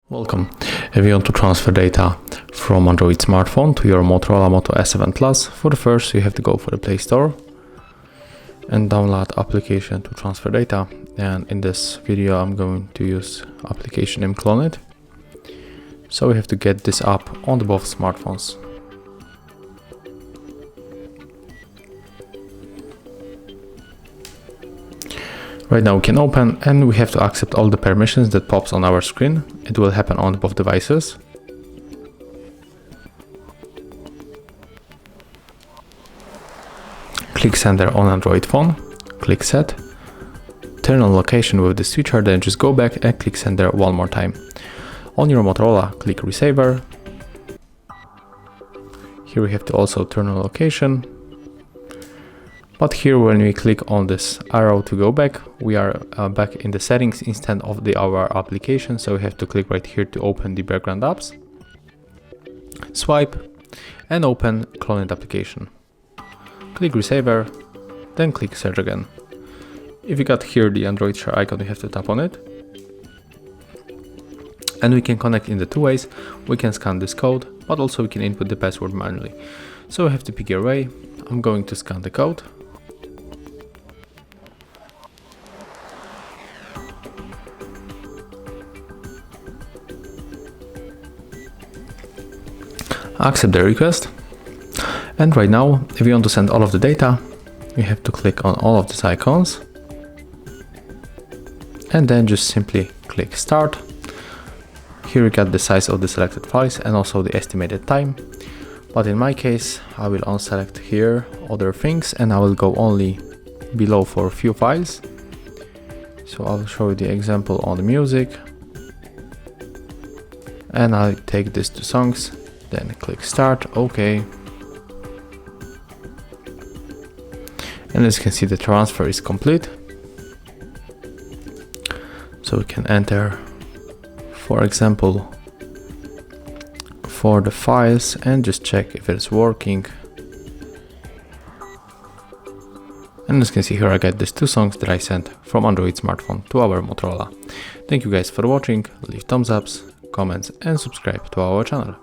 Welcome. If you want to transfer data from Android smartphone to your Motorola Moto S7 Plus, for the first you have to go for the Play Store and download application to transfer data. And in this video I'm going to use application named Clone It. So we have to get this app on both smartphones. Right now we can open and we have to accept all the permissions that pops on our screen. It will happen on both devices. Click Sender on Android phone, click Set, turn on location with the switcher, then just go back and click Sender one more time. On your Motorola, click Receiver. Here we have to also turn on location. But here when we click on this arrow to go back, we are back in the settings instead of our application. So we have to click right here to open the background apps. Swipe and open Clone It application. Click Receiver, then click Search again. If you got here the Android share icon, you have to tap on it. And we can connect in the two ways. We can scan this code, but also we can input the password manually. So we have to pick your way. I'm going to scan the code. Accept the request. And right now, if you want to send all of the data, you have to click on all of these icons. And then just simply click Start. Here you got the size of the selected files and also the estimated time. But in my case, I will unselect here other things and I will go only below for a few files. So I'll show you the example on the music. And I'll take this to songs, then click Start, OK. And as you can see, the transfer is complete. So we can enter, for example, for the files and just check if it's working. And as you can see here, I got these two songs that I sent from Android smartphone to our Motorola. Thank you guys for watching. Leave thumbs ups, comments and subscribe to our channel.